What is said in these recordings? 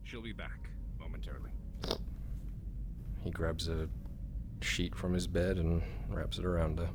She'll be back momentarily. He grabs a sheet from his bed and wraps it around her.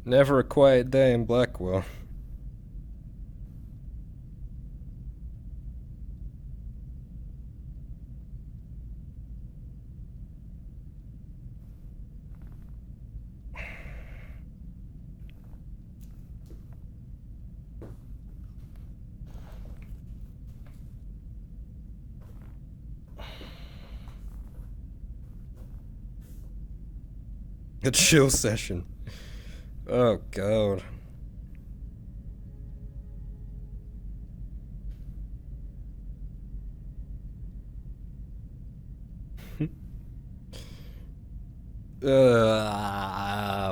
Never a quiet day in Blackwell. A chill session. Oh god.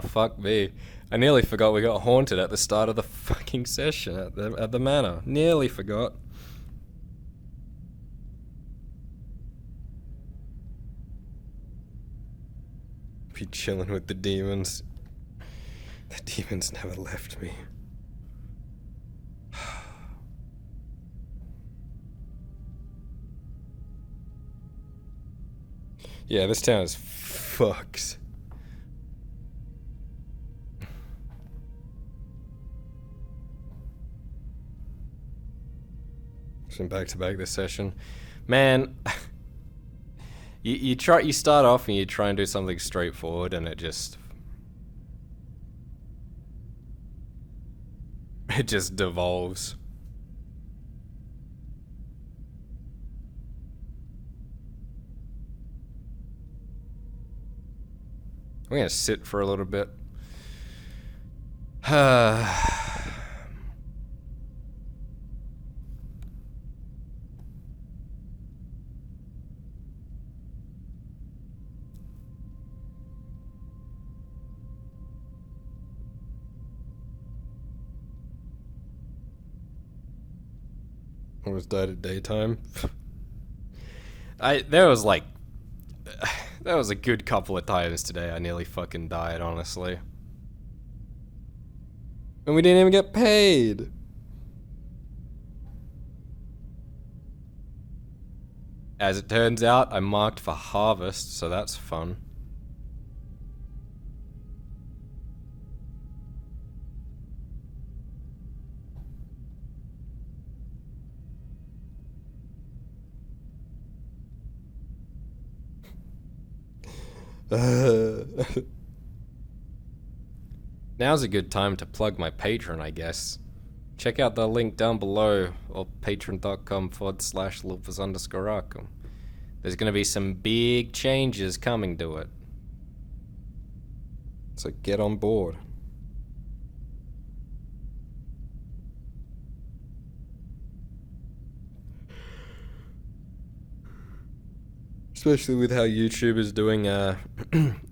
Fuck me. I nearly forgot we got haunted at the start of the fucking session at the manor. Nearly forgot. Be chilling with the demons. The demons never left me. Yeah, this town is fucked. It's been back to back this session. Man, you start off and you try and do something straightforward and it just devolves. I'm gonna sit for a little bit. Almost died at daytime. There was a good couple of times today I nearly fucking died, honestly. And we didn't even get paid. As it turns out, I marked for harvest, so that's fun. Now's a good time to plug my Patreon, I guess. Check out the link down below, or patreon.com/Lupus_Arkham. There's gonna be some big changes coming to it. So get on board. Especially with how YouTube is doing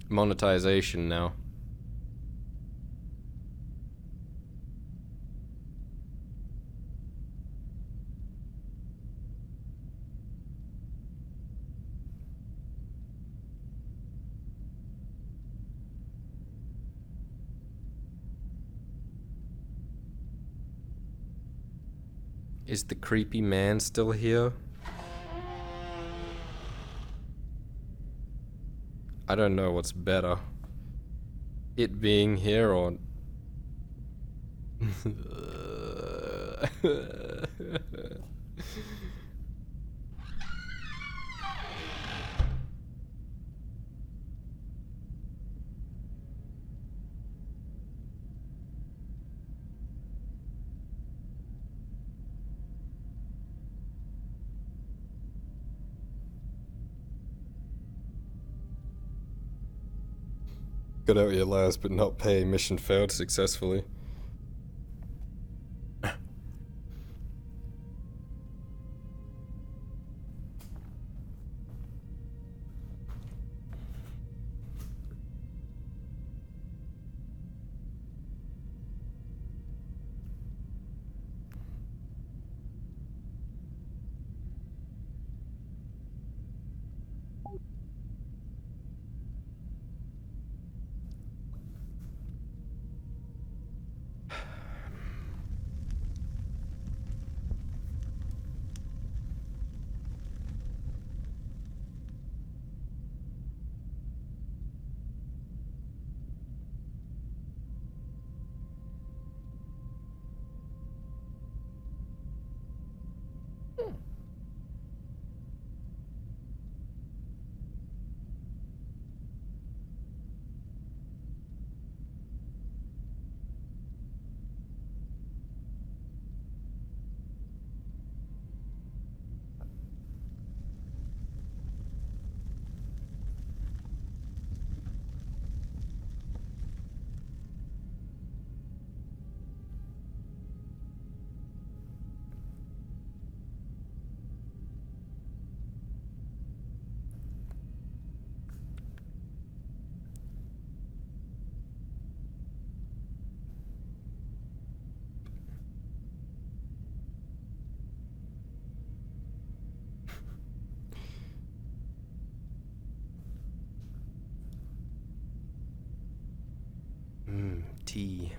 monetization now. Is the creepy man still here? I don't know what's better. It being here or... Got out your last but not pay. Mission failed successfully. Tea.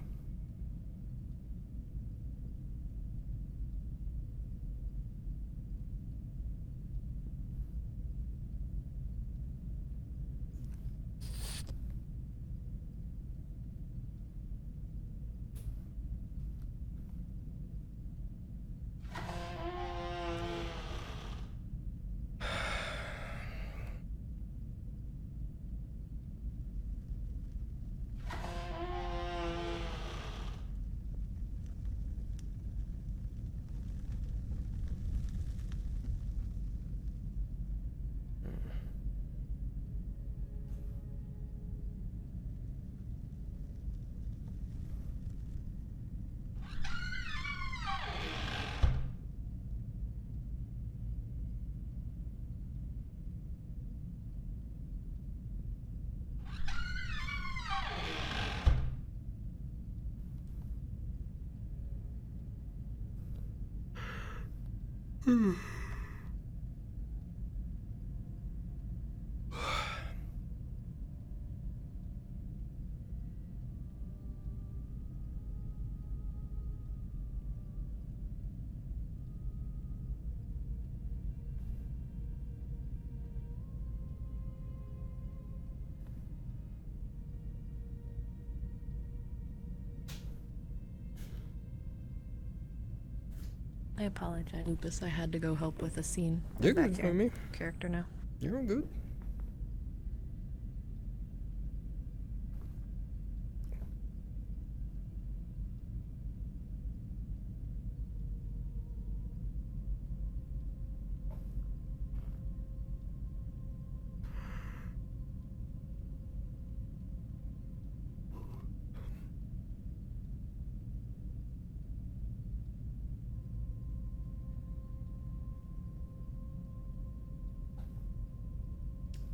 I apologize, Lupus. I had to go help with a scene. You're Back good to for your me. character now. You're all good.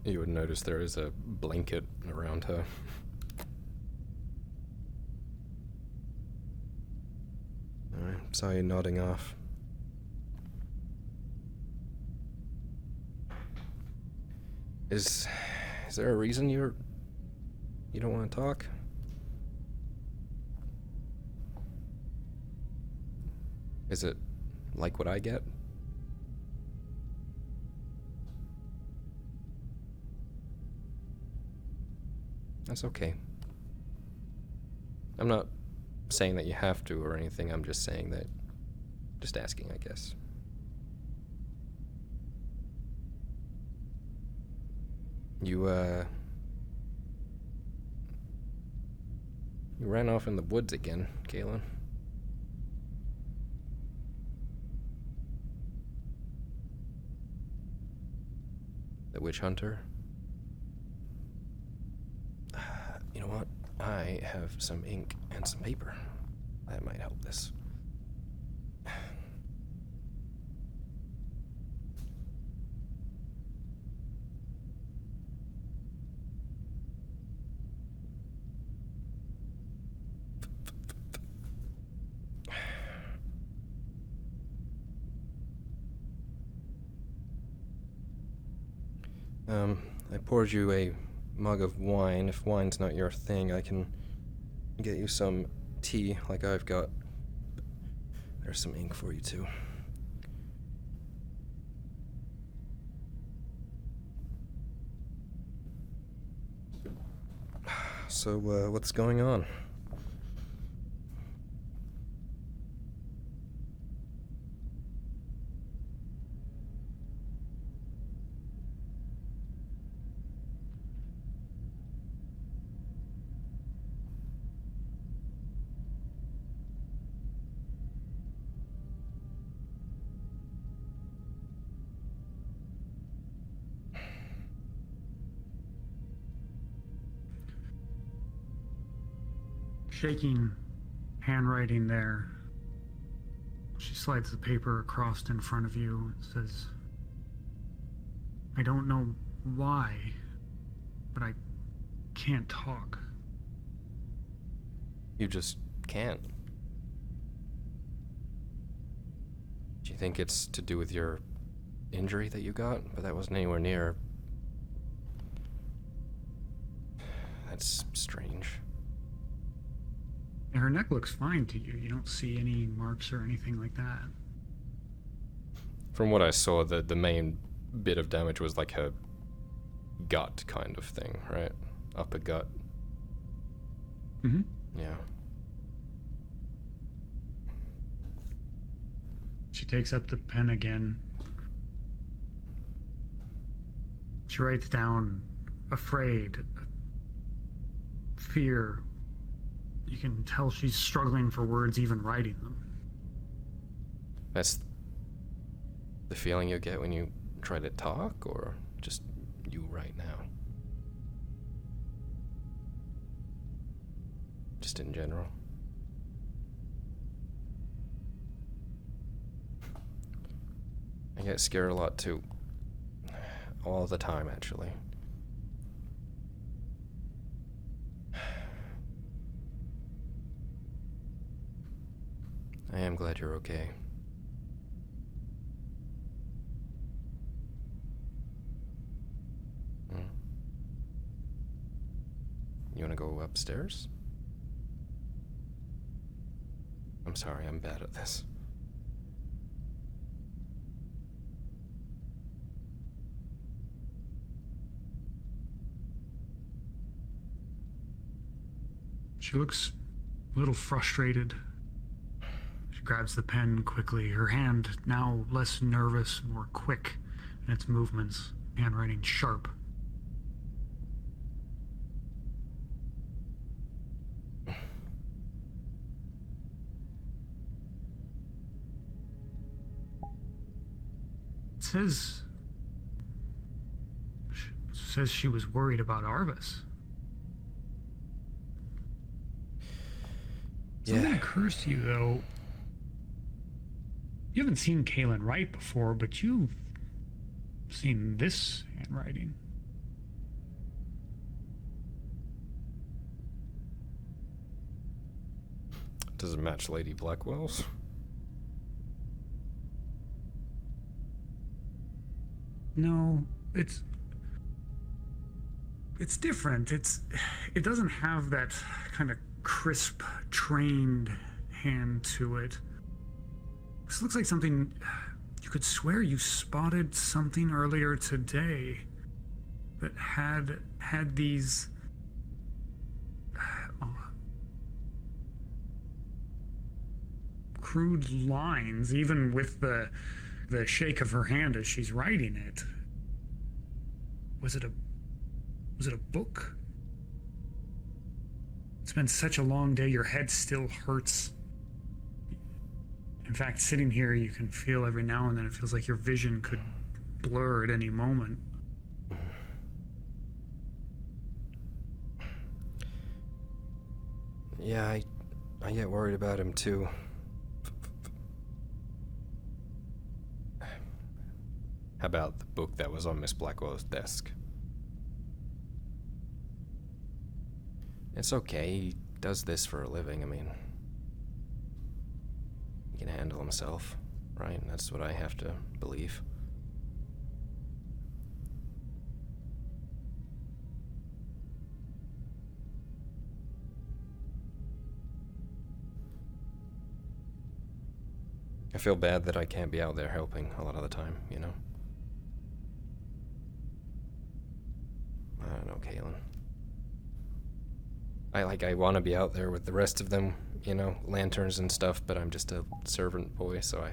You would notice there is a blanket around her. Alright, saw you nodding off. Is there a reason you don't want to talk? Is it like what I get? That's okay. I'm not saying that you have to or anything, I'm just saying that... just asking, I guess. You ran off in the woods again, Galen. The witch hunter? You know I have some ink and some paper. That might help this. I poured you a mug of wine. If wine's not your thing, I can get you some tea like I've got. There's some ink for you too. So, what's going on? Shaking handwriting there. She slides the paper across in front of you and says, I don't know why, but I can't talk. You just can't. Do you think it's to do with your injury that you got? But that wasn't anywhere near. That's strange. Her neck looks fine to you. You don't see any marks or anything like that. From what I saw, the main bit of damage was like her gut kind of thing, right? Upper gut. Mm-hmm. Yeah. She takes up the pen again. She writes down afraid, fear. You can tell she's struggling for words even writing them. That's the feeling you get when you try to talk, or just you right now? Just in general? I get scared a lot too. All the time, actually. I am glad you're okay. You wanna go upstairs? I'm sorry, I'm bad at this. She looks a little frustrated. She grabs the pen quickly, her hand now less nervous, more quick in its movements, handwriting sharp. It says she was worried about Arvis. Something occurs to you, though. You haven't seen Kaylin write before, but you've seen this handwriting. Does it match Lady Blackwell's? No, it's different. It doesn't have that kind of crisp, trained hand to it. This looks like something you could swear you spotted something earlier today that had these crude lines, even with the shake of her hand as she's writing it. Was it a book? It's been such a long day, your head still hurts. In fact, sitting here, you can feel every now and then, it feels like your vision could blur at any moment. Yeah, I get worried about him too. How about the book that was on Miss Blackwell's desk? It's okay, he does this for a living, I mean... He can handle himself, right? That's what I have to believe. I feel bad that I can't be out there helping a lot of the time, you know? I don't know, Kalen. I want to be out there with the rest of them, you know, lanterns and stuff, but I'm just a servant boy, so I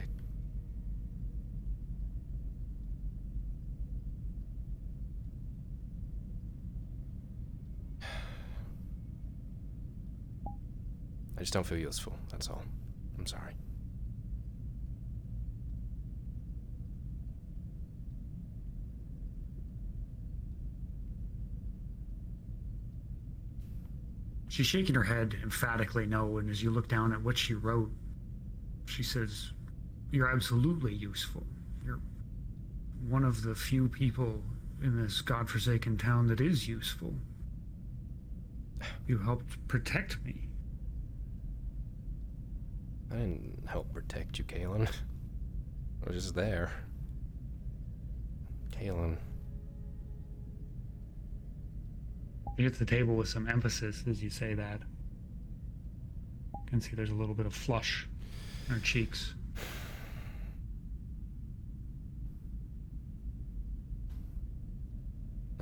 just don't feel useful, that's all. I'm sorry. She's shaking her head emphatically no, and as you look down at what she wrote, she says, "You're absolutely useful. You're one of the few people in this godforsaken town that is useful. You helped protect me." I didn't help protect you, Kalen. I was just there. Kalen. You hit the table with some emphasis as you say that. You can see there's a little bit of flush in her cheeks.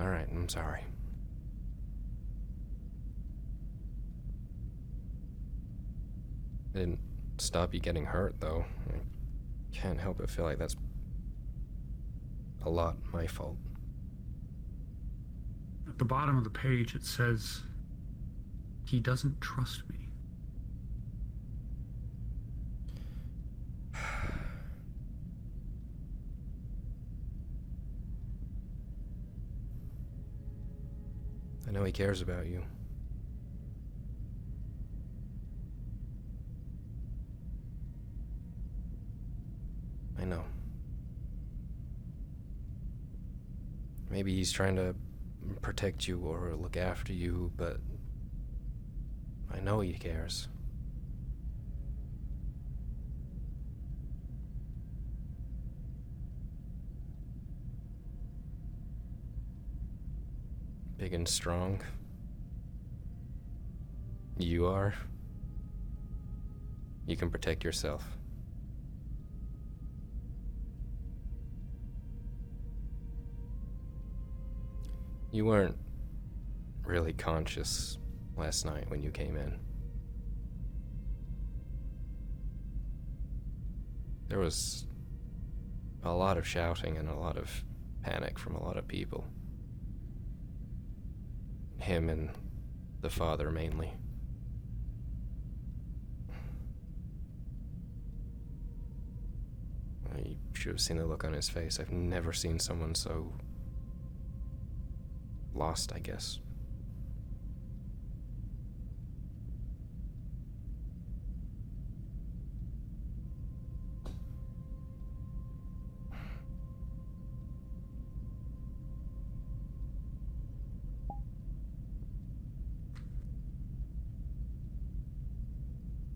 Alright, I'm sorry. I didn't stop you getting hurt, though. I can't help but feel like that's a lot my fault. At the bottom of the page it says, "He doesn't trust me." I know he cares about you. I know. Maybe he's trying to protect you or look after you, but I know he cares. Big and strong. You are. You can protect yourself. You weren't really conscious last night when you came in. There was a lot of shouting and a lot of panic from a lot of people. Him and the father mainly. You should have seen the look on his face. I've never seen someone so lost, I guess.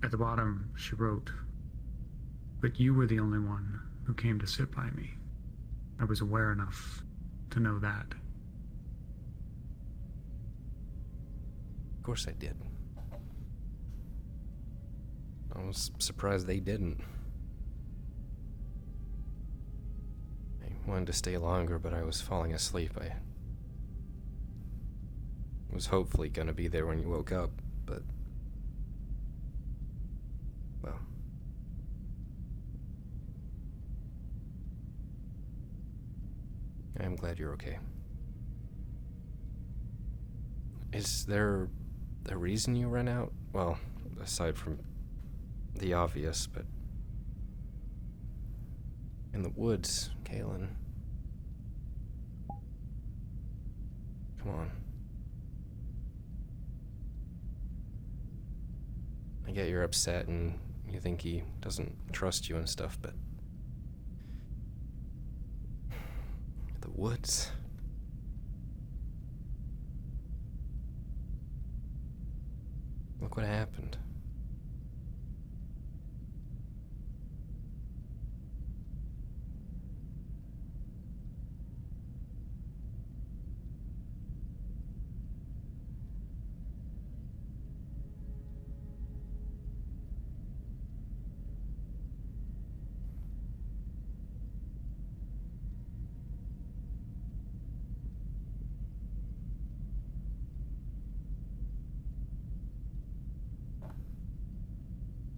At the bottom, she wrote, "But you were the only one who came to sit by me. I was aware enough to know that." Of course I did. I was surprised they didn't. I wanted to stay longer, but I was falling asleep. I was hopefully gonna be there when you woke up, but... well... I'm glad you're okay. Is there a reason you ran out? Well, aside from the obvious, but... in the woods, Kalen. Come on. I get you're upset and you think he doesn't trust you and stuff, but... the woods... Look what happened.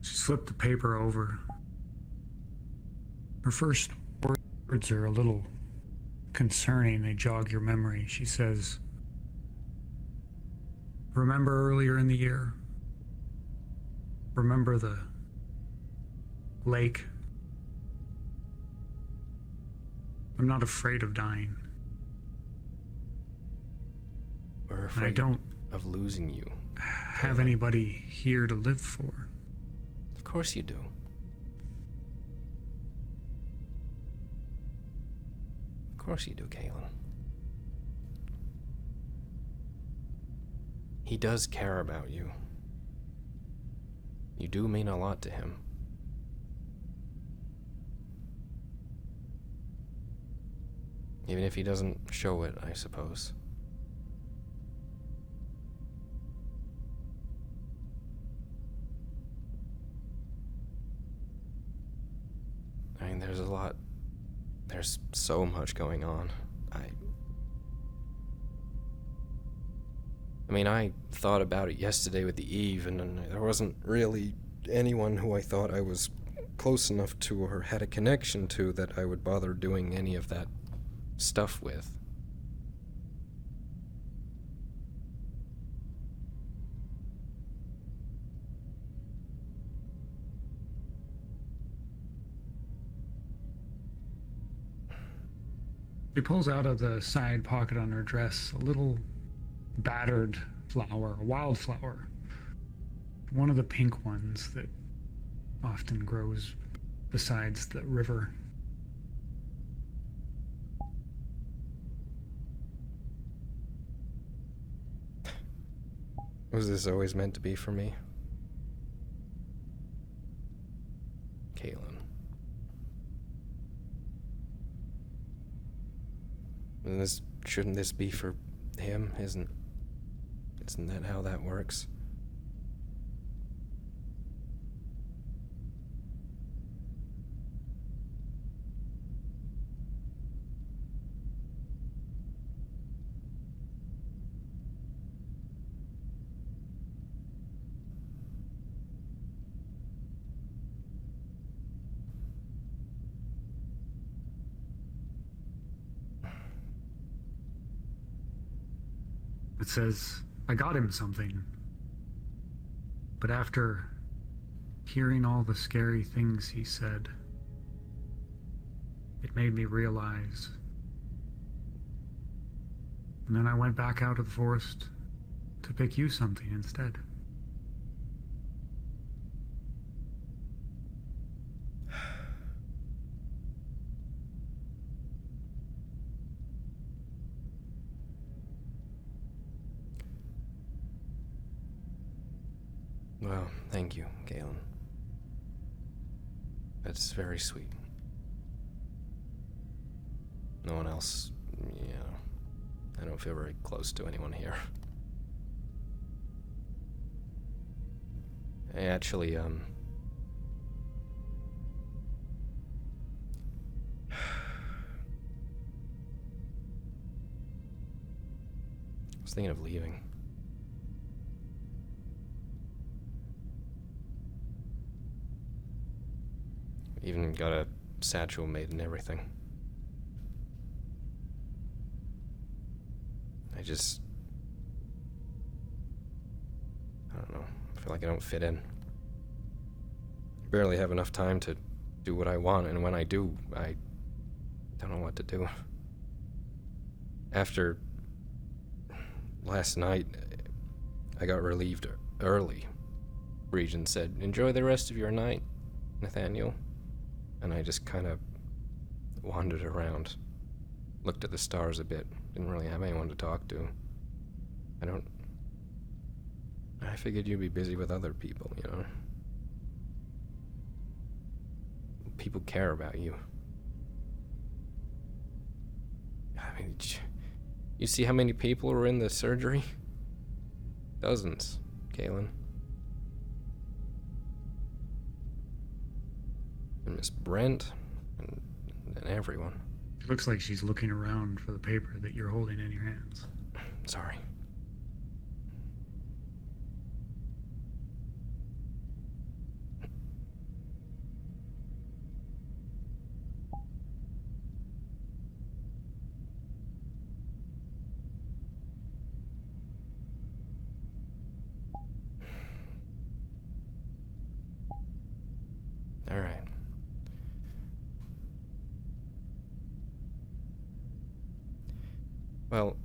She flipped the paper over. Her first words are a little concerning. They jog your memory. She says, "Remember earlier in the year? Remember the lake? I'm not afraid of dying. We're I afraid don't of losing you. have anybody here to live for." Of course you do. Of course you do, Kaylin. He does care about you. You do mean a lot to him. Even if he doesn't show it, I suppose. I mean, there's so much going on. I mean, I thought about it yesterday with the Eve, and there wasn't really anyone who I thought I was close enough to or had a connection to that I would bother doing any of that stuff with. She pulls out of the side pocket on her dress a little battered flower, a wildflower. One of the pink ones that often grows besides the river. Was this always meant to be for me? Kaylin. And shouldn't this be for him? Isn't that how that works? It says, "I got him something. But after hearing all the scary things he said, it made me realize." And then I went back out of the forest to pick you something instead. Well, thank you, Galen. That's very sweet. No one else, I don't feel very close to anyone here. I actually, I was thinking of leaving. Even got a satchel made and everything. I don't know. I feel like I don't fit in. Barely have enough time to do what I want, and when I do, I don't know what to do. After last night, I got relieved early. Regent said, "Enjoy the rest of your night, Nathaniel." And I just kind of wandered around, looked at the stars a bit, didn't really have anyone to talk to. I figured you'd be busy with other people, you know? People care about you. I mean, you see how many people were in the surgery? Dozens, Galen. And Miss Brent, and everyone. It looks like she's looking around for the paper that you're holding in your hands. Sorry. All right. Well,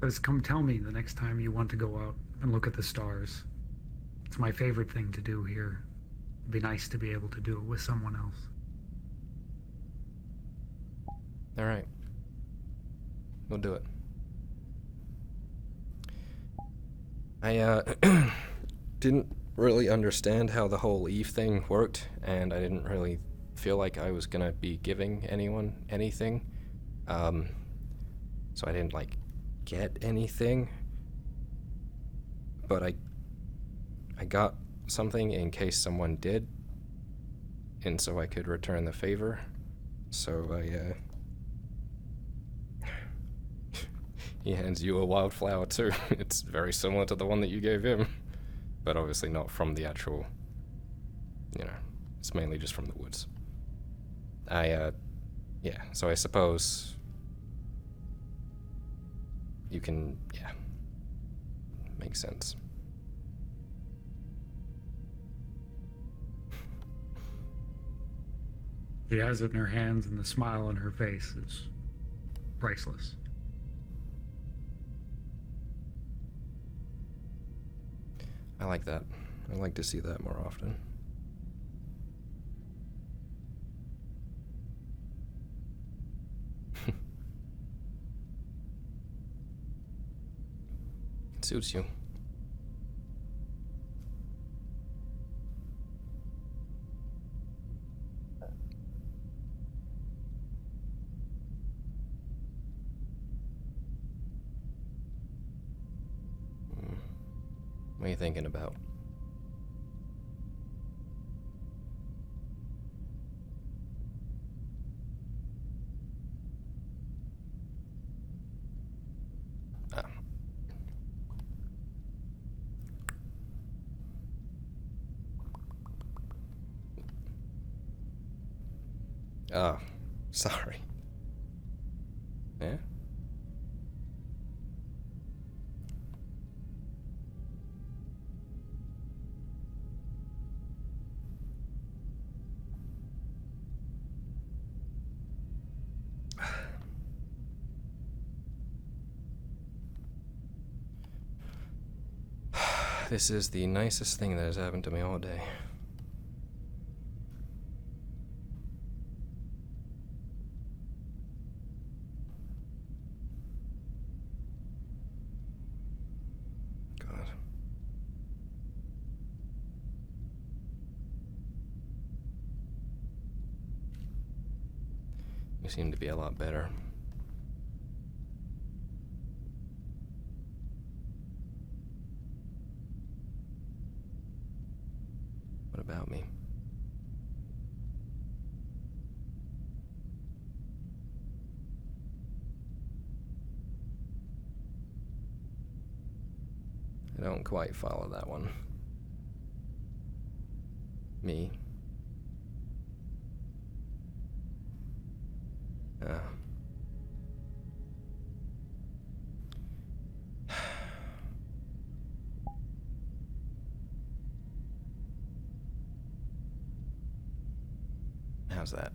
just come tell me the next time you want to go out and look at the stars. It's my favorite thing to do here. It'd be nice to be able to do it with someone else. all right. We'll do it. I didn't really understand how the whole Eve thing worked, and I didn't really feel like I was gonna be giving anyone anything. So I didn't like get anything. But I got something in case someone did, and so I could return the favor. So he hands you a wildflower too. It's very similar to the one that you gave him, but obviously not from the actual, you know, it's mainly just from the woods. Yeah, so I suppose you can, yeah, makes sense. She has it in her hands, and the smile on her face is priceless. I like that. I like to see that more often. It suits you. What are you thinking about? Oh, sorry. Yeah? This is the nicest thing that has happened to me all day. God. You seem to be a lot better. What about me? I don't quite follow that one. Me? How's that?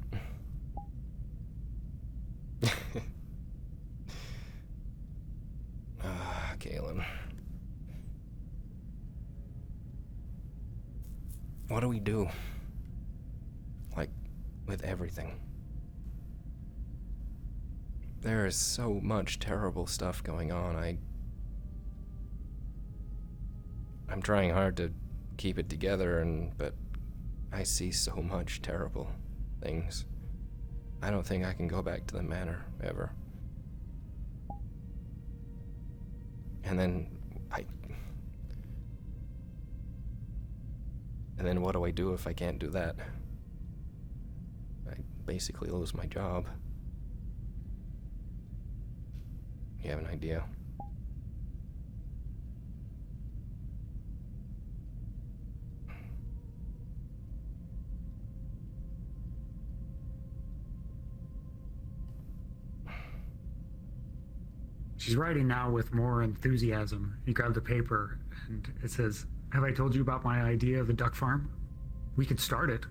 What do we do? Like, with everything. There is so much terrible stuff going on. I'm trying hard to keep it together, but I see so much terrible things. I don't think I can go back to the manor ever. And then what do I do if I can't do that? I basically lose my job. You have an idea? She's writing now with more enthusiasm. He grabbed the paper, and it says, "Have I told you about my idea of the duck farm? We could start it."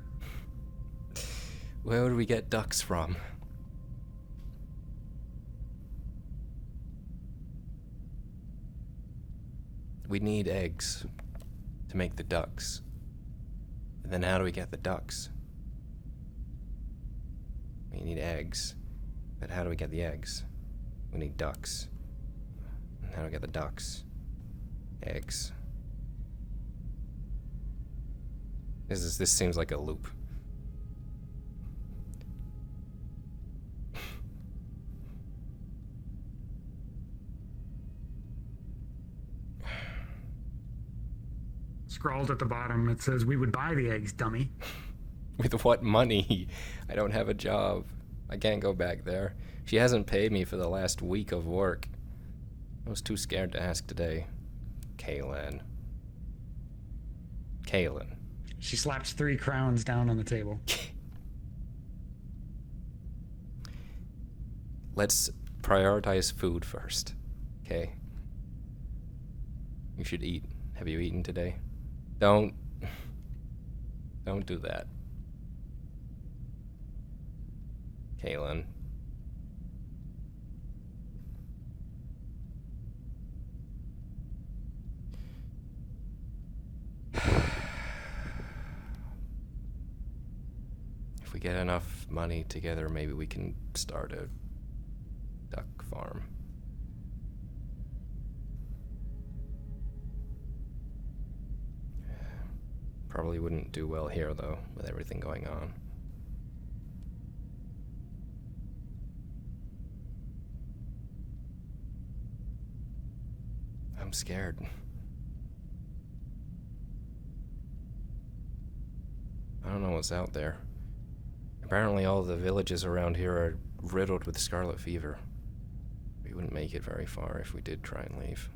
Where would we get ducks from? We need eggs to make the ducks. And then how do we get the ducks? We need eggs. But how do we get the eggs? We need ducks. And how do we get the ducks? Eggs. This seems like a loop. Scrawled at the bottom, it says, "We would buy the eggs, dummy." With what money? I don't have a job. I can't go back there. She hasn't paid me for the last week of work. I was too scared to ask today. Kaylin. She slaps 3 crowns down on the table. Let's prioritize food first, okay? You should eat. Have you eaten today? Don't do that. Kaylin. If we get enough money together, maybe we can start a duck farm. Probably wouldn't do well here, though, with everything going on. I'm scared. I don't know what's out there. Apparently all the villages around here are riddled with scarlet fever. We wouldn't make it very far if we did try and leave.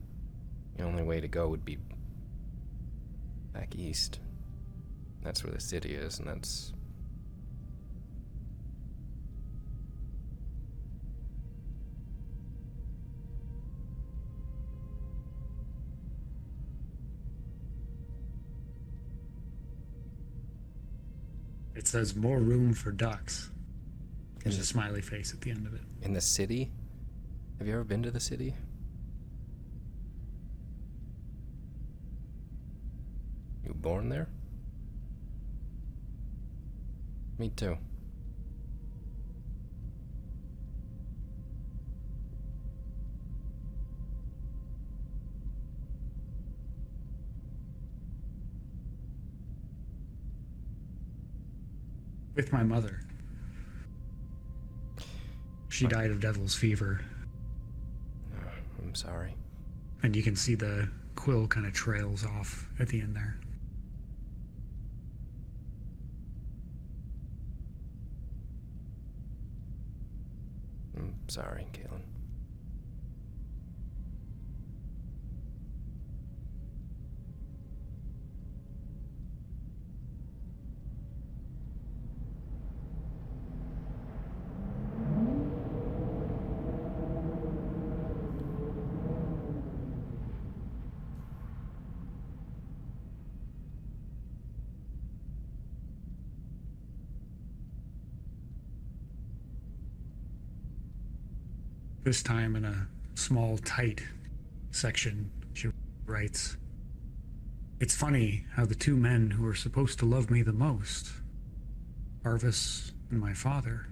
The only way to go would be back east. That's where the city is, and that's... It says, "More room for ducks." There's a smiley face at the end of it. In the city? Have you ever been to the city? You born there? Me too. With my mother. She died of devil's fever. Oh, I'm sorry. And you can see the quill kind of trails off at the end there. I'm sorry, Kaylin. This time in a small, tight section, she writes, It's funny how the two men who are supposed to love me the most, Arvis and my father,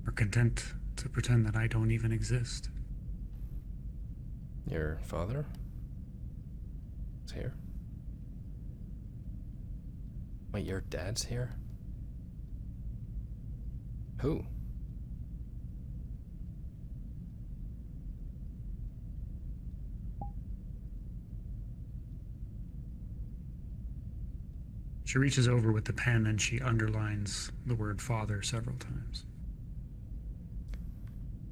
are content to pretend that I don't even exist. Your father is here? Wait, your dad's here? Who? She reaches over with the pen and she underlines the word father several times.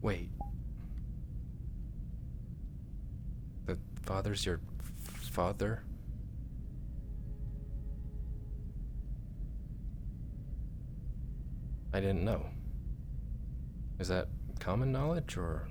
Wait. The father's your father? I didn't know. Is that common knowledge, or...?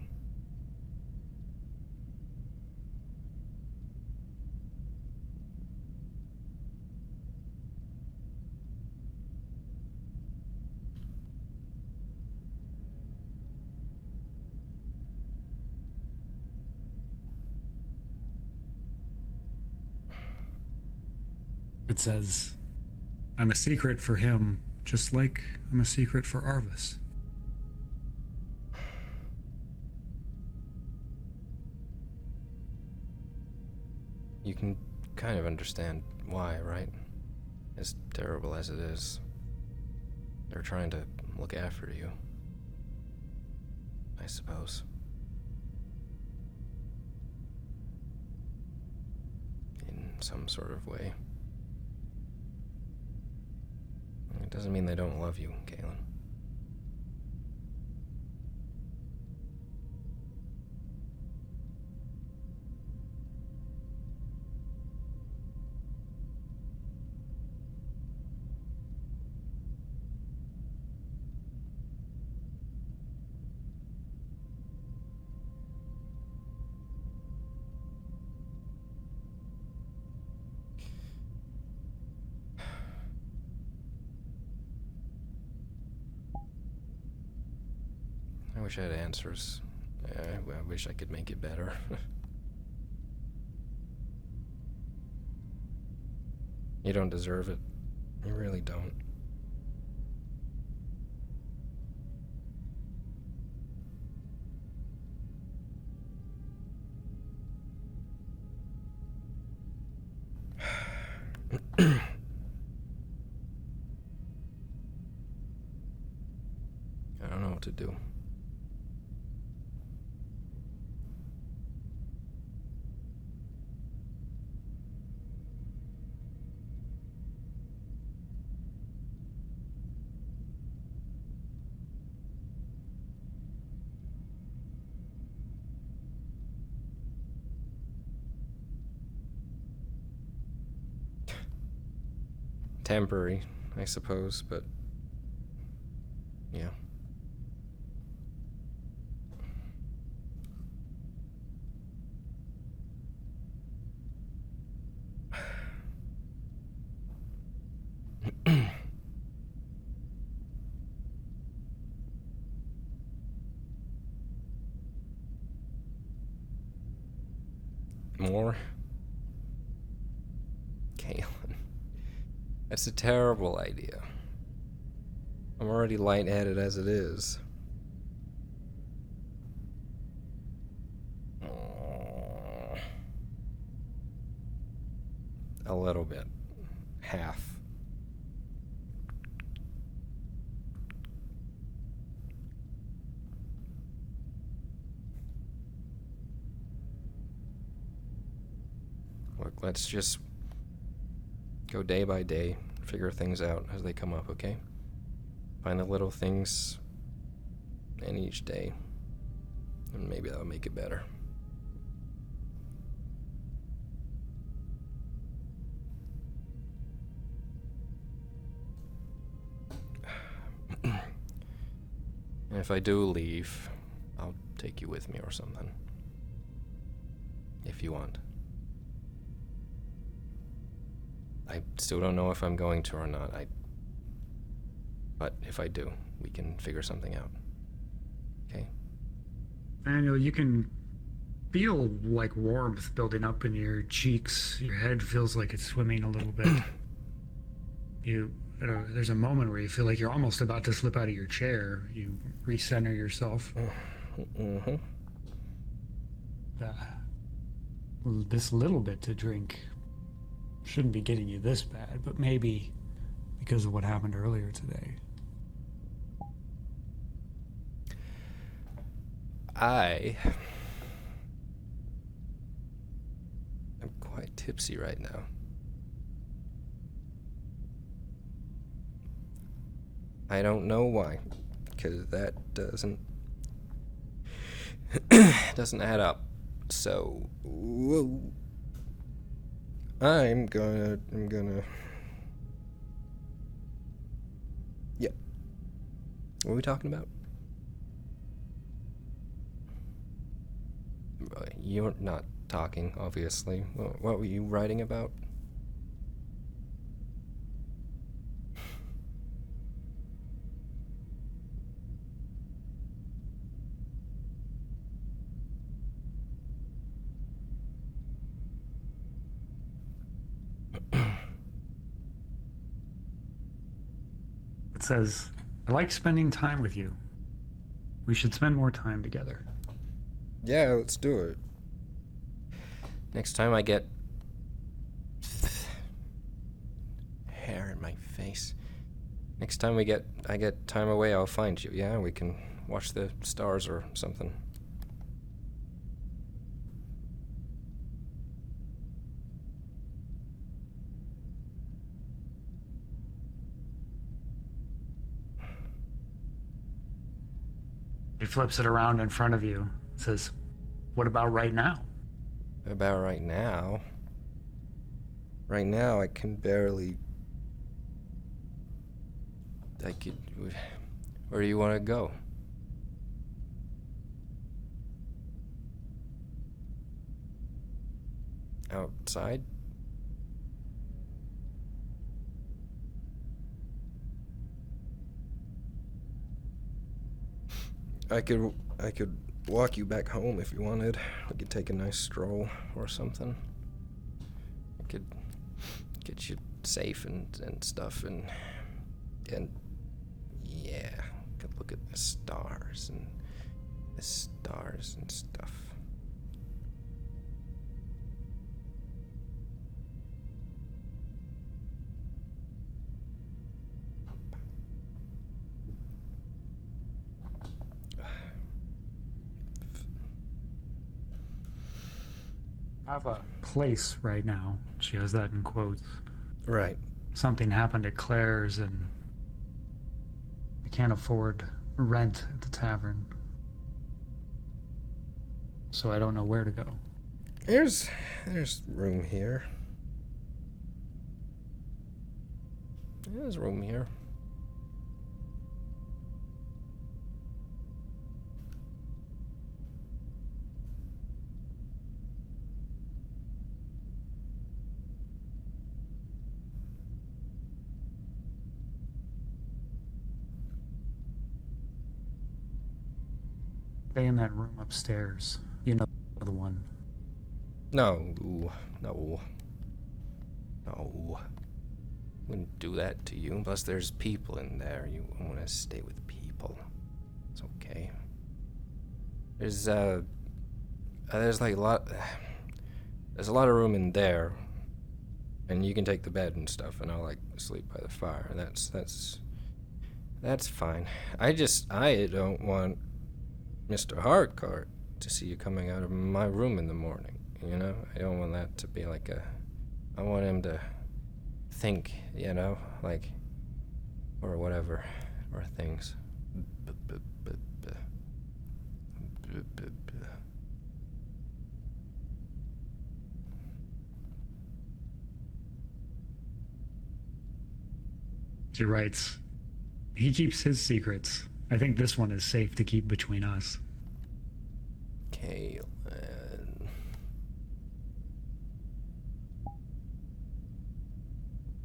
It says, I'm a secret for him, just like I'm a secret for Arvis. You can kind of understand why, right? As terrible as it is. They're trying to look after you, I suppose. In some sort of way. It doesn't mean they don't love you, Galen. I wish I had answers. I wish I could make it better. You don't deserve it. You really don't. I don't know what to do. Temporary, I suppose, but yeah. More? Galen. That's a terrible idea. I'm already lightheaded as it is. A little bit. Half. Look, let's just go day by day, figure things out as they come up, okay? Find the little things in each day, and maybe that'll make it better. And if I do leave, I'll take you with me or something. If you want. I still don't know if I'm going to or not. But if I do, we can figure something out. Okay? Daniel, you can feel like warmth building up in your cheeks. Your head feels like it's swimming a little bit. There's a moment where you feel like you're almost about to slip out of your chair. You recenter yourself. Mm-hmm. This little bit to drink shouldn't be getting you this bad, but maybe because of what happened earlier today. I am quite tipsy right now. I don't know why, because that doesn't add up. So, whoa. I'm gonna. Yep. What are we talking about? You're not talking, obviously. What were you writing about? It says, I like spending time with you. We should spend more time together. Yeah, let's do it. Next time I get hair in my face. Next time I get time away, I'll find you. Yeah, we can watch the stars or something. He flips it around in front of you. Says, what about right now? About right now? Right now, I can barely... Where do you want to go? Outside? I could walk you back home if you wanted. We could take a nice stroll or something. I could get you safe and stuff and yeah, could look at the stars and stuff. I have a place right now. She has that in quotes. Right. Something happened at Claire's and I can't afford rent at the tavern. So I don't know where to go. There's room here. There's room here. Stay in that room upstairs. You know the one. No. Wouldn't do that to you. Plus, there's people in there. You want to stay with people. It's okay. There's like a lot. There's a lot of room in there, and you can take the bed and stuff, and I'll like sleep by the fire. That's fine. I don't want Mr. Hardcart to see you coming out of my room in the morning, you know? I don't want that to be like I want him to think, you know, like, or whatever, or things. She writes, he keeps his secrets. I think this one is safe to keep between us. Kaylin.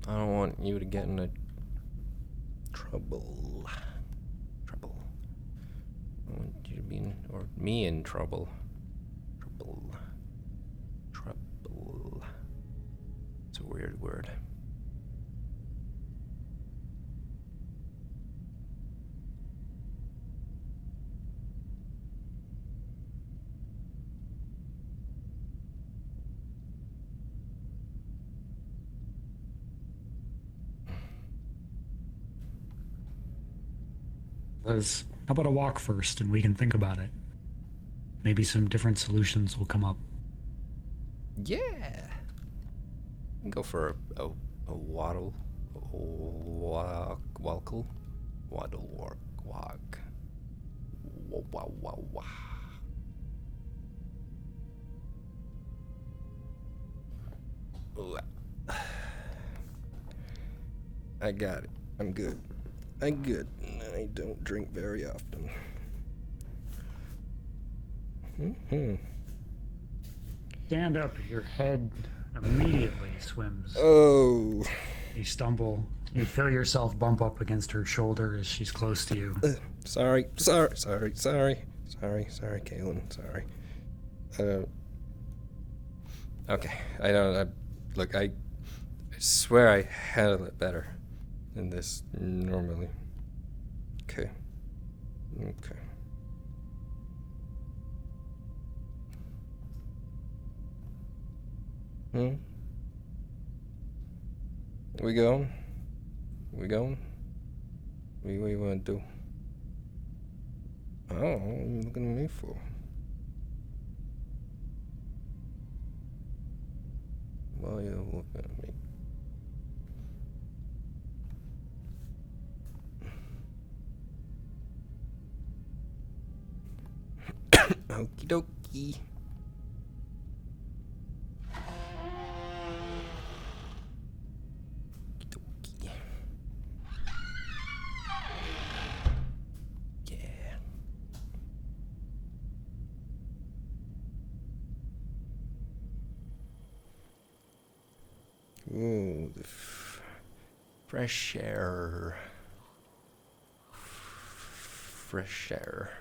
I don't want you to get into trouble. I want you to be or me in trouble. weird word. Liz, how about a walk first and we can think about it? Maybe some different solutions will come up. Yeah. Go for a waddle. Waddle walk. Wah. I got it. I'm good. I don't drink very often. Stand up, your head immediately swims. Oh. You stumble. You feel yourself bump up against her shoulder as she's close to you. Sorry, Kaylin. Sorry. Okay. Look, I swear I handle it better than this normally. Okay. We going? What do you want to do? Oh, what are you looking at me for? Why are you looking at me? Okie dokie. Yeah. Ooh, the fresh air. Fresh air.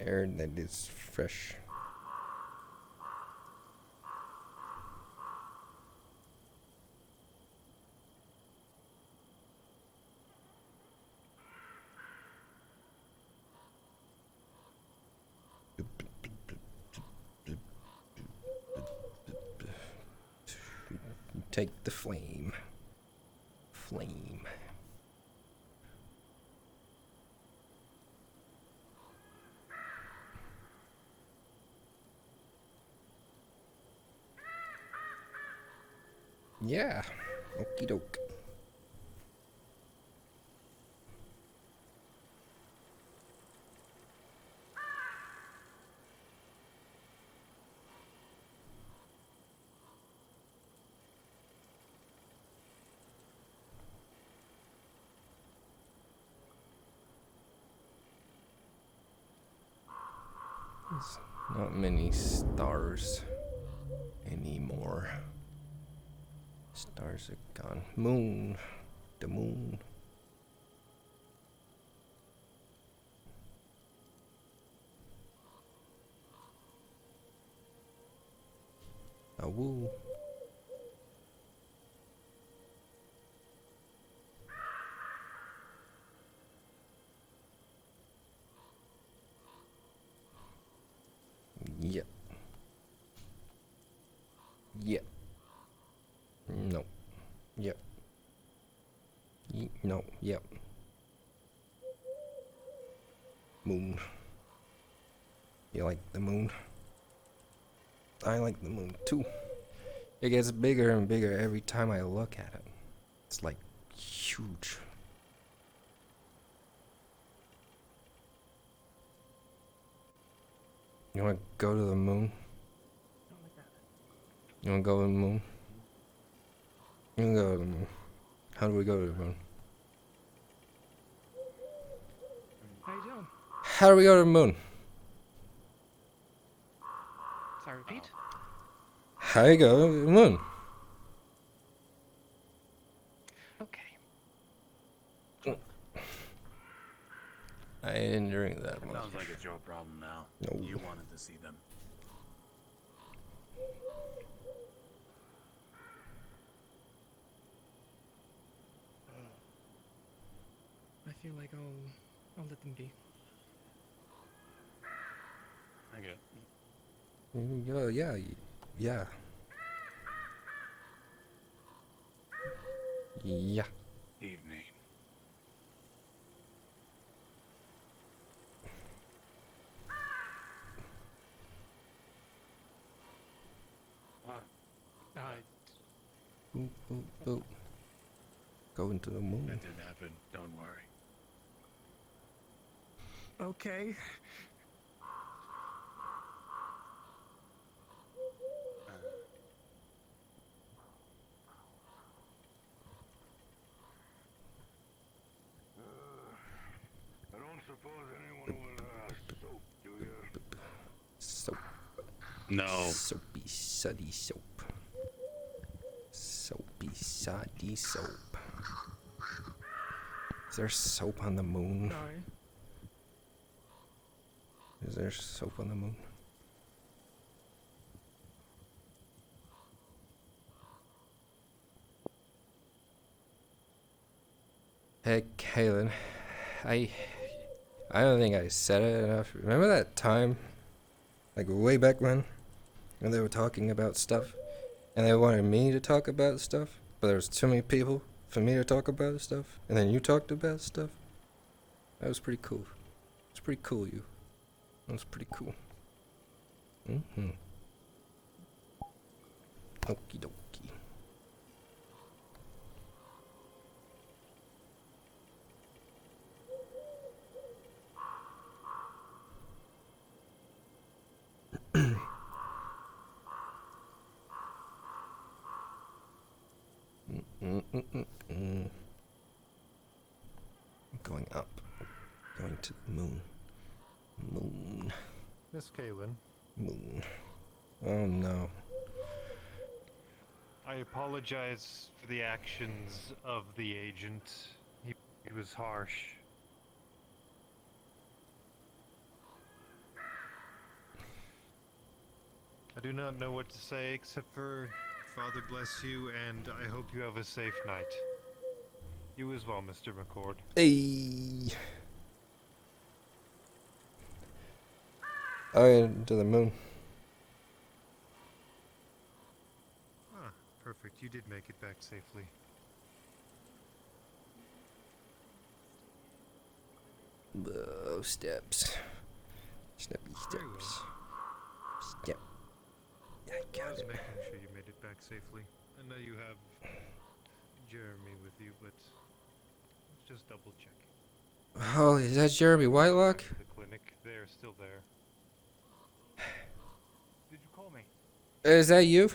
Air that is fresh. Take the flame. Yeah. Okie doke. There's not many stars anymore. Stars are gone. The moon. Oh, woo. Yep. No. Yep. No. Yep. Moon. You like the moon? I like the moon too. It gets bigger and bigger every time I look at it. It's like huge. You wanna go to the moon? You wanna go to the moon? You can go to the moon. How do we go to the moon? How you doing? How do we go to the moon? Sorry, repeat? How do you go to the moon? Okay. I didn't drink that much. Sounds like it's your problem now. No. You wanted to see them. feel like I'll let them be. Okay. Yeah, yeah. Yeah. Evening. Boop, boop, boop. Go into the moon. That didn't happen. Don't worry. Okay. I don't suppose anyone will soap, do you? Soap. No. Soapy, suddy soap. Soapy, suddy soap. Is there soap on the moon? Sorry. Is there soap on the moon? Hey, Kaylin. I don't think I said it enough. Remember that time? Like way back when they were talking about stuff? And they wanted me to talk about stuff? But there was too many people for me to talk about stuff? And then you talked about stuff? That was pretty cool. It's pretty cool, you. That was pretty cool. Mm-hmm. Okie dokie. Going up. Going to the moon. Moon. Miss Kaylin, Moon. Oh no. I apologize for the actions of the agent. He was harsh. I do not know what to say except for Father bless you, and I hope you have a safe night. You as well, Mr. McCord. Hey. Oh, yeah, to the moon. Ah, perfect. You did make it back safely. Oh, steps. Snappy Very well. steps. Step. Yeah, I I got was it. making sure you made it back safely. I know you have Jeremy with you, but let's just double check. Oh, is that Jeremy Whitelock? The clinic, they're still there. Did you call me? Is that you?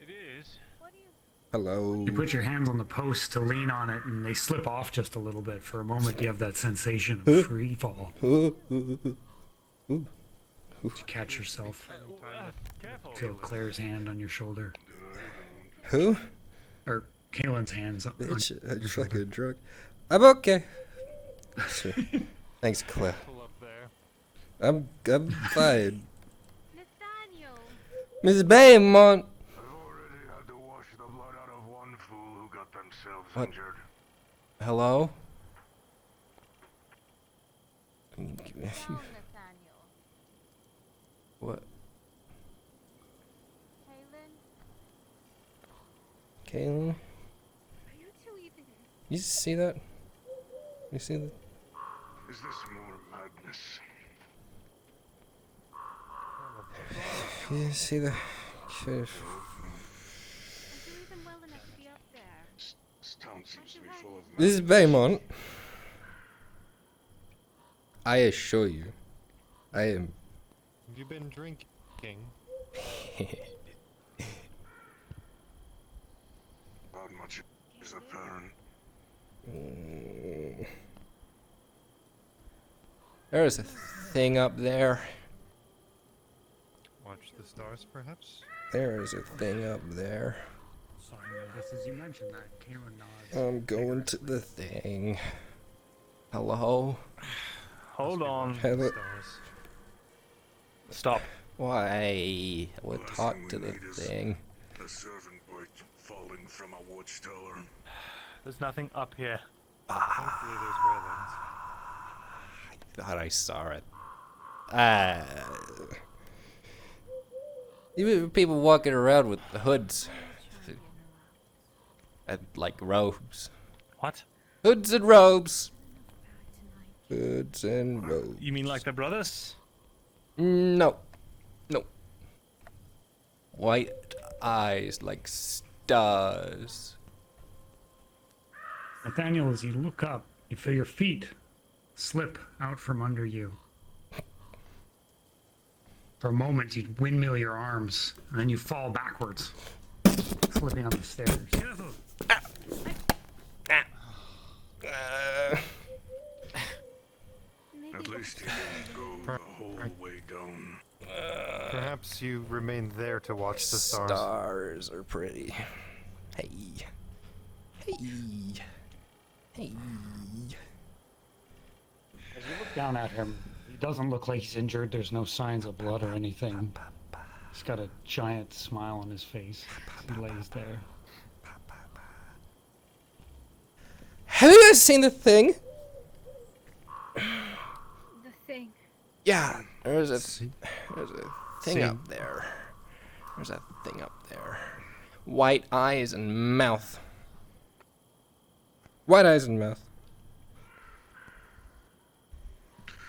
It is. Hello. You put your hands on the post to lean on it, and they slip off just a little bit. For a moment, you have that sensation of free fall. You catch yourself. Careful. Feel Claire's hand on your shoulder. Who? Or Kaylin's hands on Bitch, your I'm shoulder. fucking drunk. I'm okay. Sure. Thanks, Claire. Pull up there. I'm fine. Nathaniel! Miss Baymont. I've already had to wash the blood out of one fool who got themselves What? injured. Hello? Down, Nathaniel. What? Kaylin? Kaylin? Are you two even... You see that? You see that? Is this more madness? You see that? Are you even well enough to be up there? This town seems to be full of This is Baymont. I assure you, I am. Have you been drinking? Not much is apparent. There's a thing up there. Watch the stars, perhaps? There is a thing up there. So I noticed as you mentioned that, Kaylin nods. I'm going to the thing. Hello? Hold on. Hello? Stars. Stop. Why? We'll Last talk thing to we the need is thing. A servant boy falling from a watchtower. There's nothing up here. Hopefully there's railings. I thought I saw it. Even people walking around with hoods. And like robes. What? Hoods and robes. Hoods and robes. You mean like the brothers? No. No. White eyes like stars. Nathaniel, as you look up, you feel your feet slip out from under you. For a moment, you windmill your arms, and then you fall backwards, slipping up the stairs. Careful. At least he didn't go the whole way down. Perhaps you remained there to watch the stars. Stars are pretty. Hey. Hey. Hey. As you look down at him, he doesn't look like he's injured. There's no signs of blood or anything. He's got a giant smile on his face as he lays there. Have you guys seen the thing? The thing. Yeah, there's a thing up there. There's a thing up there. White eyes and mouth. White eyes and mouth.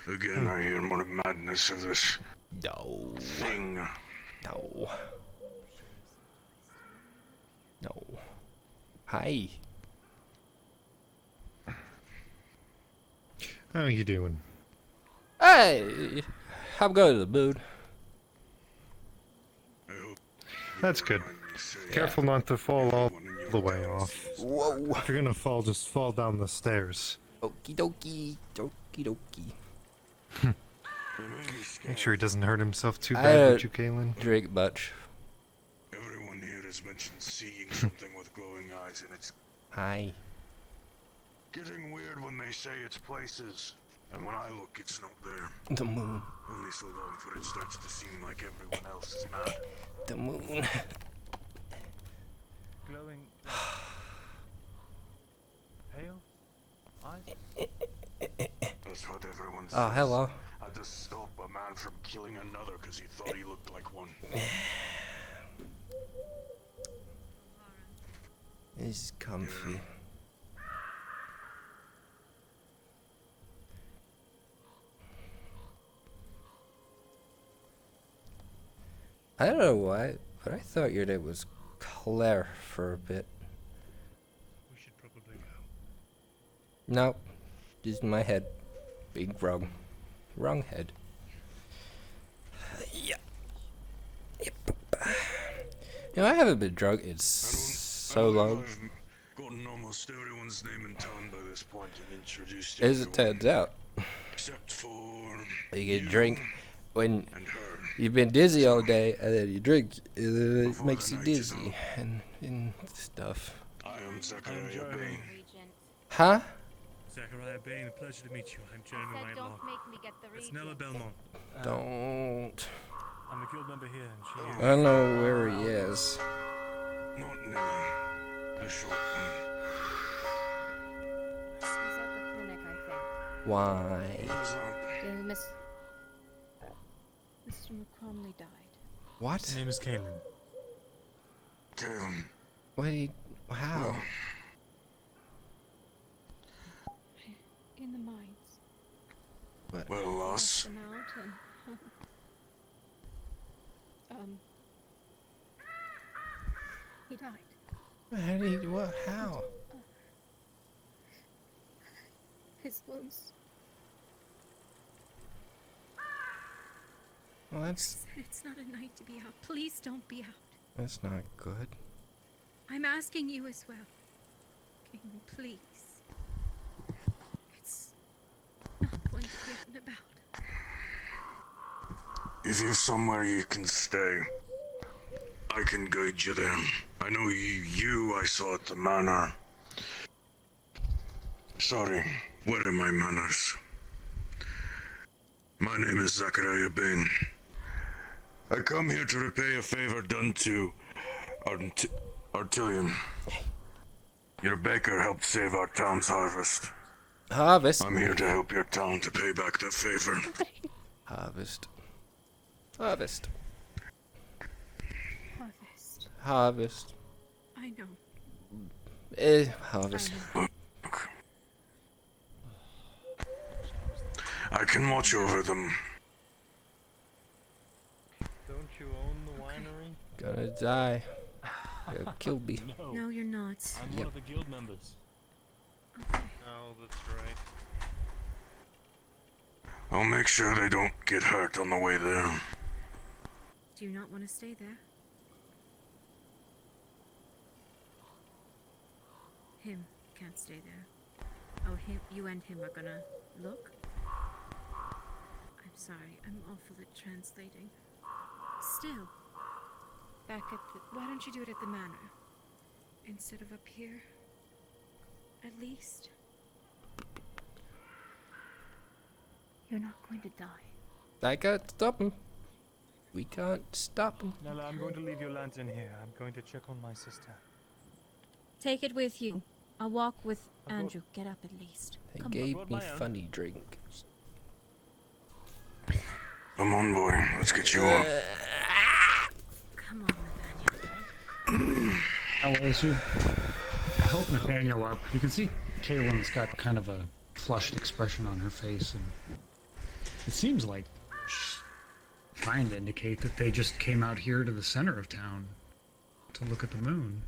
Again, I hear more madness of this No. thing. No. No. Hi. How you doing? Hey. I'm going to the moon. I hope That's good. you say Careful not to fall all the way off. Whoa. If you're gonna fall, just fall down the stairs. Okie dokie. Okie dokie. you make me scared. Make sure he doesn't hurt himself too I bad, don't- would you, Kalen? Drink much. Everyone here has mentioned seeing something with glowing eyes, and it's Hi. getting weird when they say it's places. And when I look, it's not there. The moon. Only so long before it starts to seem like everyone else is mad. The moon. Glowing. Pale? Eyes? That's what everyone says. Oh, hello. I just stop a man from killing another because he thought he looked like one. It's comfy. I don't know why, but I thought your name was Claire for a bit. We should probably go. Nope. Just my head. Being wrong. Wrong head. Yeah. Yep. You know, I haven't been drunk in so long. I've gotten almost everyone's name in town by this point and introduced As it everyone, turns out, except for you can drink when and her. you've been dizzy all day, and then you drink, it makes you dizzy and stuff. I am Zachariah Bain. Regent. Huh? Zachariah Bain, a pleasure to meet you. I'm Jeremy Said Whitelaw. don't make me get the It's regent. Nella Belmont. Don't. I'm a guild member here, and she I don't know where he is. Not Nelly. The short one. He's at the clinic, I think. Why? How's that? Mr. McCromley died. What? His name is Kalen. Caleb. Wait. How? In the mines. Well, Loss. Them out and he died. How did he? What? How? His wounds. Well, that's It's not a night to be out. Please don't be out. that's not good. I'm asking you as well. King, please. It's not going to be written about. If you're somewhere you can stay, I can guide you there. I know you I saw at the manor. Sorry, where are my manners? My name is Zachariah Bain. I come here to repay a favor done to Artillion. Your baker helped save our town's harvest. Harvest. I'm here to help your town to pay back that favor. Harvest. Harvest. Harvest. Harvest. I know. Harvest. I can watch over them. Don't you own the winery? Gonna die. You'll kill me. No, you're not. I'm one of the guild members. Oh, that's right. I'll make sure they don't get hurt on the way there. Do you not want to stay there? Him can't stay there. Oh, you and him are gonna look? I'm sorry, I'm awful at translating. Still, back at the... Why don't you do it at the manor? Instead of up here? At least. You're not going to die. I can't stop him. We can't stop him. Nella, I'm going to leave your lantern here. I'm going to check on my sister. Take it with you. I'll walk with Andrew. Get up at least. They Come gave brought me my own. funny drinks. Come on, boy. Let's get you on. Come on, Nathaniel. How is you? Help Nathaniel up. You can see Kaylin's got kind of a flushed expression on her face, and it seems like she's trying to indicate that they just came out here to the center of town to look at the moon.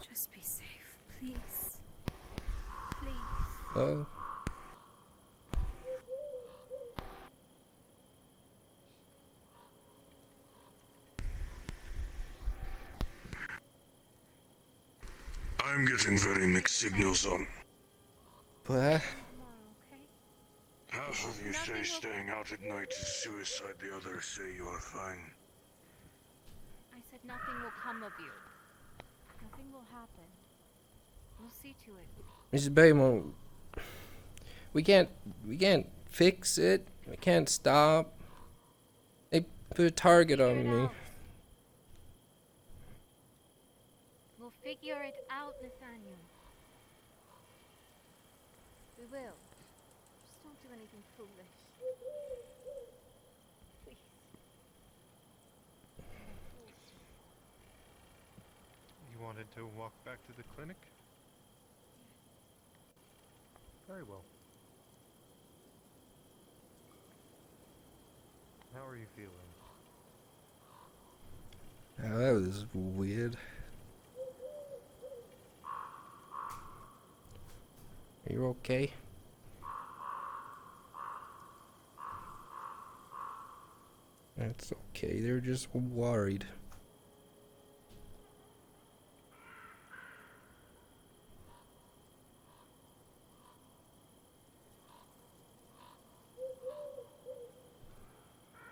Just be safe, please. Please. Oh. I'm getting very mixed signals on. What? Half of you say staying out at night is suicide, the others say you are fine. I said nothing will come of you. Nothing will happen. We'll see to it. Mrs. Baymont, we can't fix it. We can't stop. They put a target on me. We'll figure it out, Nathaniel. We will. Just don't do anything foolish. Please. You wanted to walk back to the clinic? Very well. How are you feeling? Oh, that was weird. Are you okay? That's okay. They're just worried.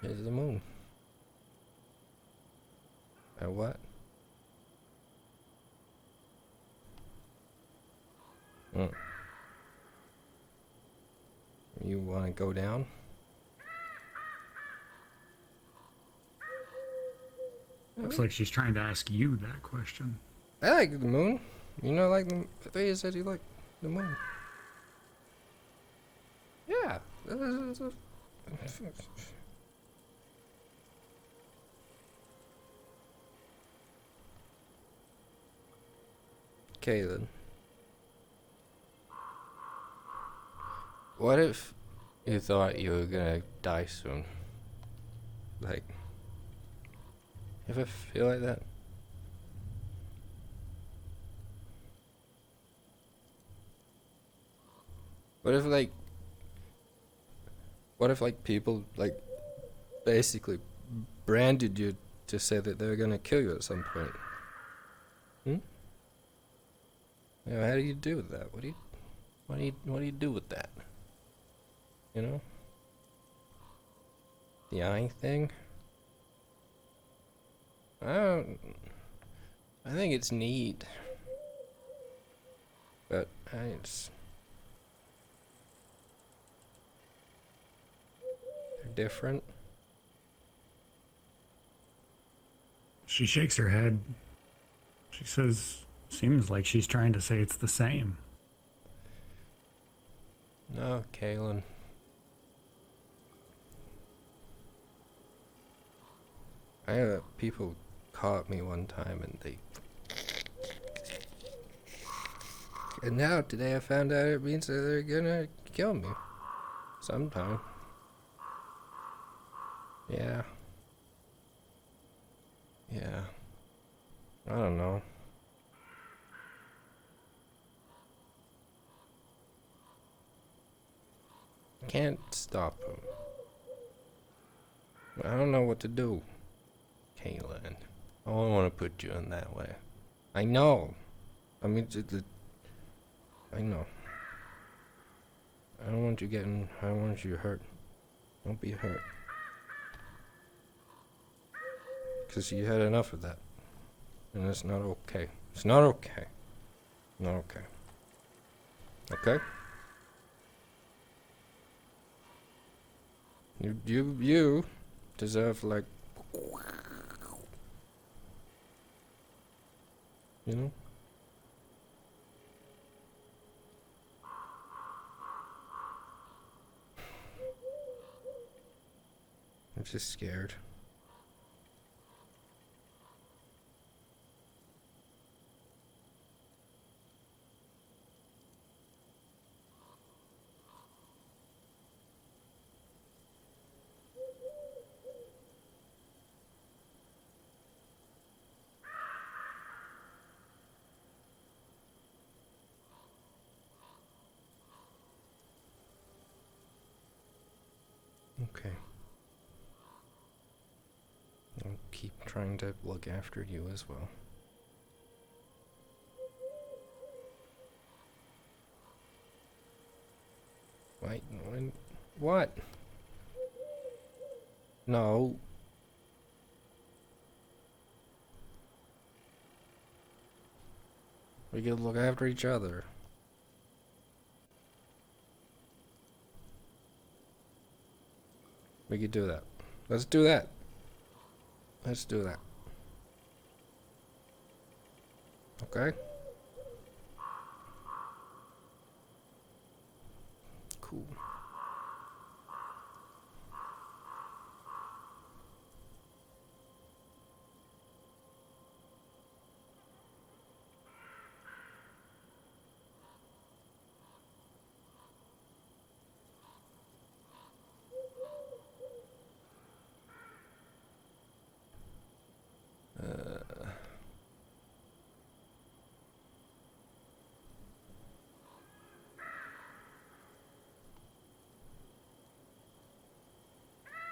There's the moon. What? You want to go down? Looks like she's trying to ask you that question. I like the moon. You know, like the Thea said you like the moon. Yeah. Okay then. What if you thought you were gonna die soon? Like, you ever feel like that? What if like people like basically branded you to say that they're gonna kill you at some point? You know, how do you do with that? What do you do with that? You know? The eye thing? I think it's neat. But it's they're different. She shakes her head. She says, seems like she's trying to say it's the same. No, Kalen. I had people caught me one time and now today I found out it means that they're gonna kill me sometime. Yeah. I don't know. Can't stop him. I don't know what to do, Kaylin. I don't want to put you in that way. I know. I mean, I know. I don't want you I don't want you hurt. Don't be hurt. Because you had enough of that. And it's not okay. It's not okay. Not okay. Okay? You deserve, like, you know? I'm just scared. Okay. I'll keep trying to look after you as well. Wait, what? No. We gotta look after each other. We could do that. Let's do that. Let's do that. Okay? Cool.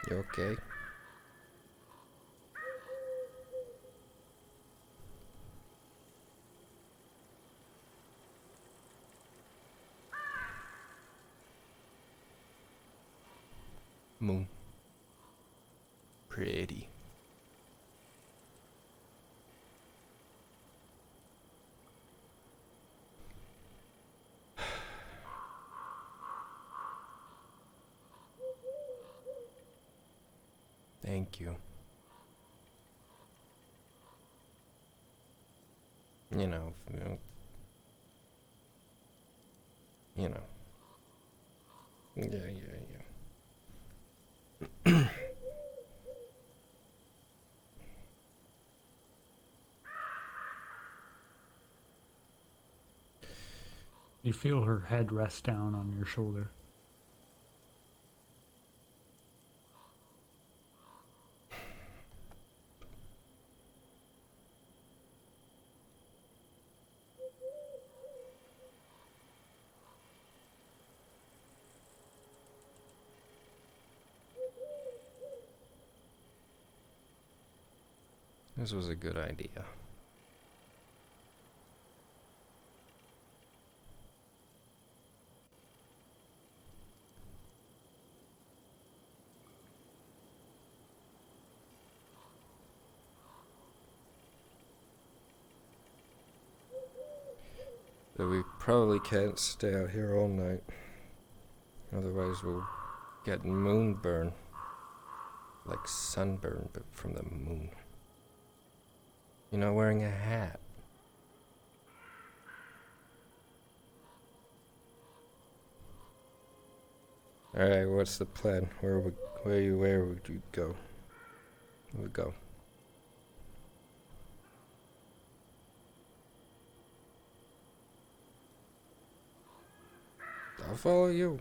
You okay? Moon. Pretty. Thank you. You know. Yeah. You feel her head rest down on your shoulder. This was a good idea. But we probably can't stay out here all night. Otherwise we'll get moonburn. Like sunburn, but from the moon. You're not wearing a hat. Alright, what's the plan? Where would you go? Where we go? I'll follow you.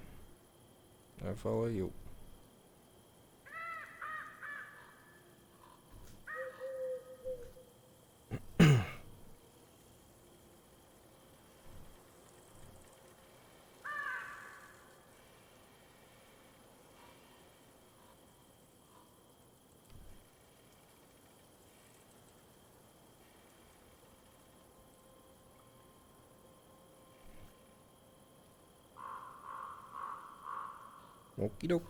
I'll follow you. Okie doke.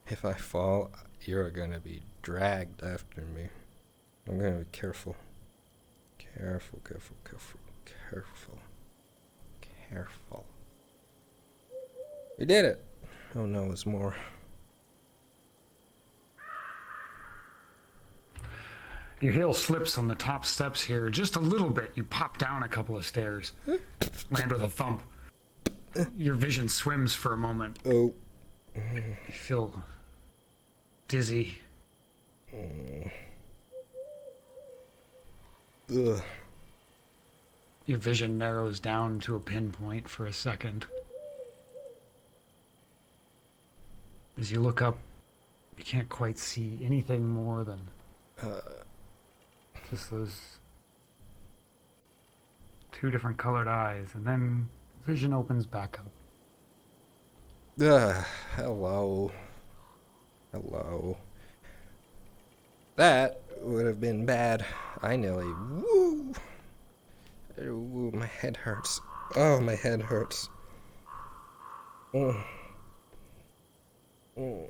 If I fall, you're gonna be dragged after me. I'm gonna be careful. Careful, careful, careful, careful. Careful. We did it! Oh no, there's more. Your heel slips on the top steps here just a little bit. You pop down a couple of stairs. Land with a thump. Your vision swims for a moment. Oh. You feel dizzy. Ugh. Your vision narrows down to a pinpoint for a second. As you look up, you can't quite see anything more than just those two different colored eyes, and then vision opens back up. Hello. Hello. That would have been bad. I nearly... Woo! Ooh, my head hurts. Oh, my head hurts. Mm. Mm.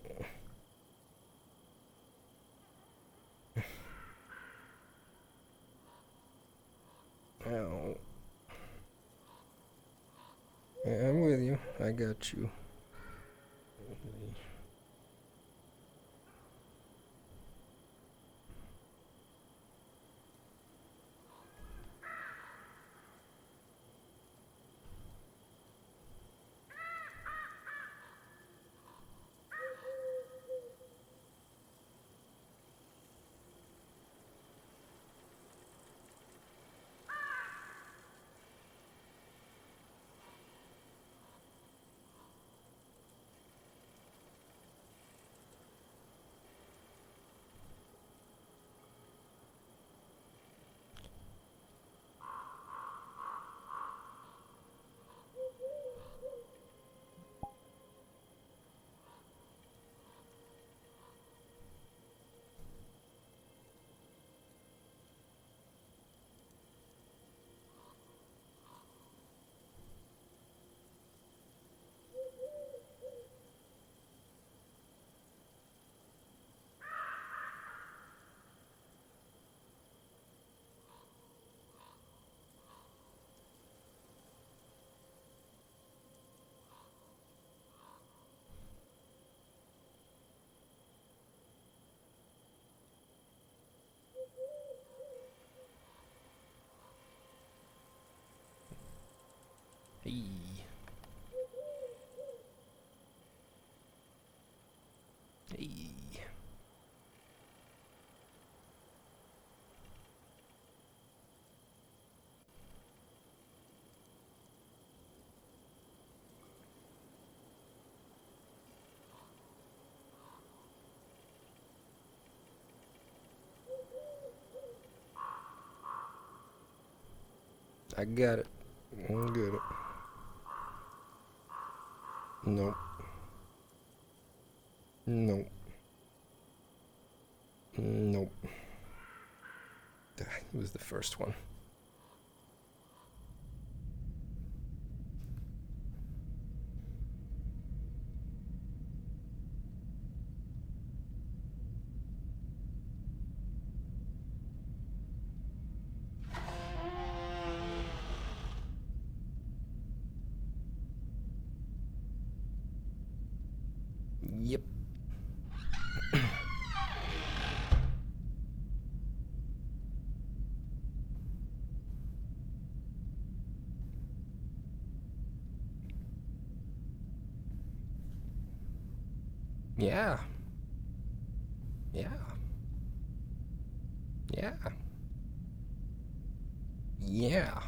Ow. Yeah, I'm with you. I got you. Hey. Hey. I got it. I got it. Nope. Nope. Nope. It was the first one. Yep. Yeah. Yeah. Yeah. Yeah.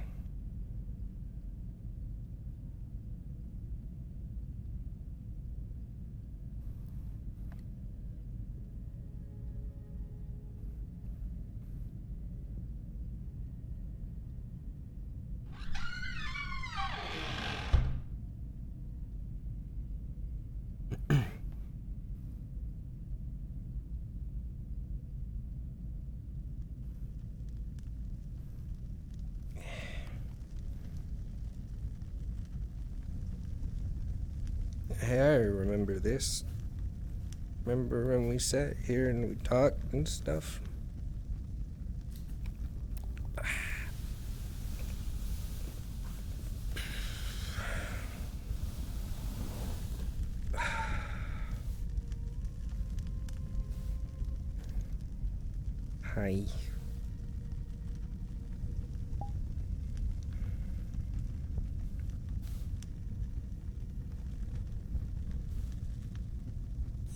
Hey, I remember this. Remember when we sat here and we talked and stuff? Hi.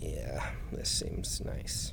Yeah, this seems nice.